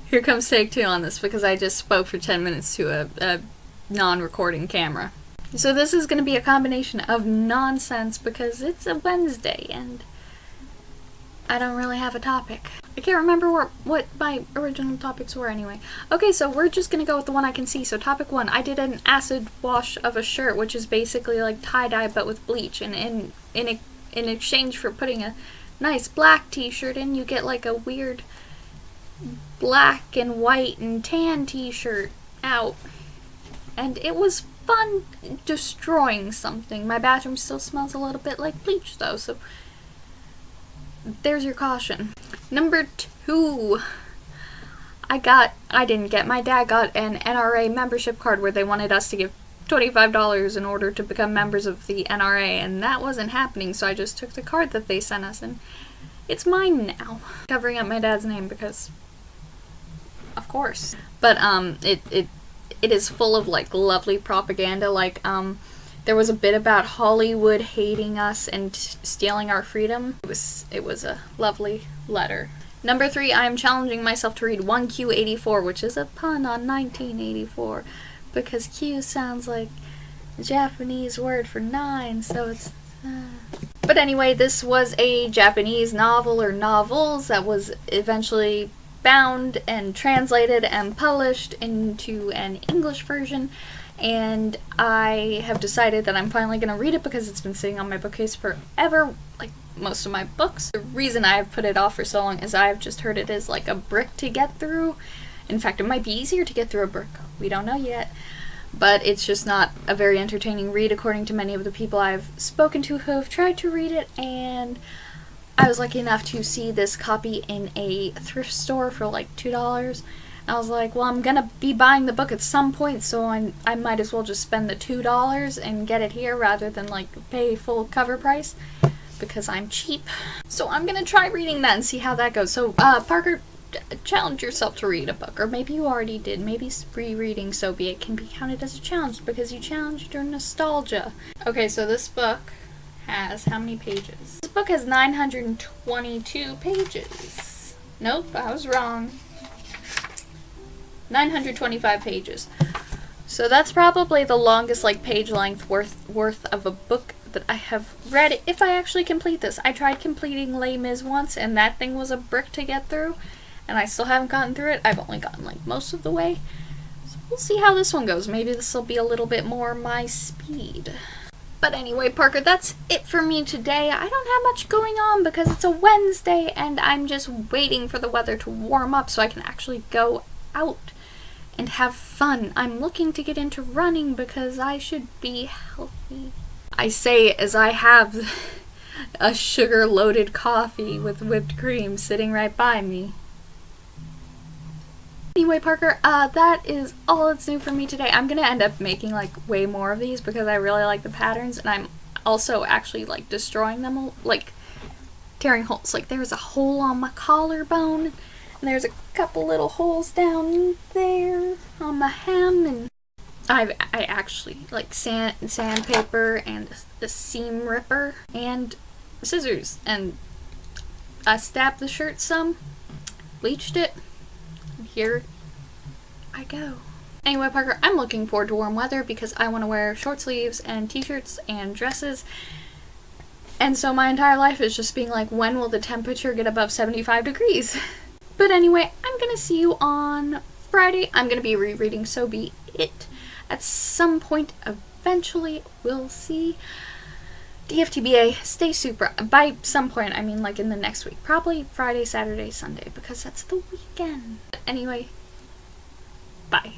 Here comes take two on this because I just spoke for 10 minutes to a non-recording camera. So this is going to be a combination of nonsense because it's a Wednesday and I don't really have a topic. I can't remember what my original topics were anyway. Okay, so we're just going to go with the one I can see. So topic 1, I did an acid wash of a shirt, which is basically like tie-dye but with bleach. And in exchange for putting a nice black t-shirt in, you get like a weird black and white and tan t-shirt out. And it was fun destroying something. My bathroom still smells a little bit like bleach though, so there's your caution. Number 2, my dad got an NRA membership card where they wanted us to give $25 in order to become members of the NRA, and that wasn't happening, so I just took the card that they sent us, and it's mine now. Covering up my dad's name because, of course. But, it is full of, like, lovely propaganda, like, there was a bit about Hollywood hating us and stealing our freedom. It was a lovely letter. Number 3, I am challenging myself to read 1Q84, which is a pun on 1984, because Q sounds like a Japanese word for 9, so it's... But anyway, this was a Japanese novel or novels that was eventually bound and translated and published into an English version. And I have decided that I'm finally going to read it because it's been sitting on my bookcase forever, like most of my books. The reason I've put it off for so long is I've just heard it is like a brick to get through. In fact, it might be easier to get through a brick. We don't know yet. But it's just not a very entertaining read according to many of the people I've spoken to who have tried to read it. And I was lucky enough to see this copy in a thrift store for like $2. I was like, well, I'm gonna be buying the book at some point, so I might as well just spend the $2 and get it here rather than like pay full cover price because I'm cheap. So I'm gonna try reading that and see how that goes. So Parker, challenge yourself to read a book, or maybe you already did. Maybe rereading So Be It can be counted as a challenge because you challenged your nostalgia. Okay, so this book has how many pages? This book has 922 pages. Nope, I was wrong. 925 pages. So that's probably the longest like page length worth of a book that I have read if I actually complete this. I tried completing Les Mis once and that thing was a brick to get through and I still haven't gotten through it. I've only gotten like most of the way. So we'll see how this one goes. Maybe this will be a little bit more my speed. But anyway, Parker, that's it for me today. I don't have much going on because it's a Wednesday and I'm just waiting for the weather to warm up so I can actually go out and have fun. I'm looking to get into running because I should be healthy. I say as I have a sugar-loaded coffee with whipped cream sitting right by me. Anyway, Parker, that is all that's new for me today. I'm gonna end up making like way more of these because I really like the patterns and I'm also actually like destroying them, like tearing holes. Like there was a hole on my collarbone. And there's a couple little holes down there on my hem, and I actually like sandpaper and a seam ripper and scissors, and I stabbed the shirt some, bleached it, and here I go. Anyway, Parker, I'm looking forward to warm weather because I want to wear short sleeves and t-shirts and dresses. And so my entire life is just being like, when will the temperature get above 75 degrees? But anyway, I'm going to see you on Friday. I'm going to be rereading So Be It at some point eventually. We'll see. DFTBA, stay super. By some point, I mean like in the next week. Probably Friday, Saturday, Sunday, because that's the weekend. Anyway, bye.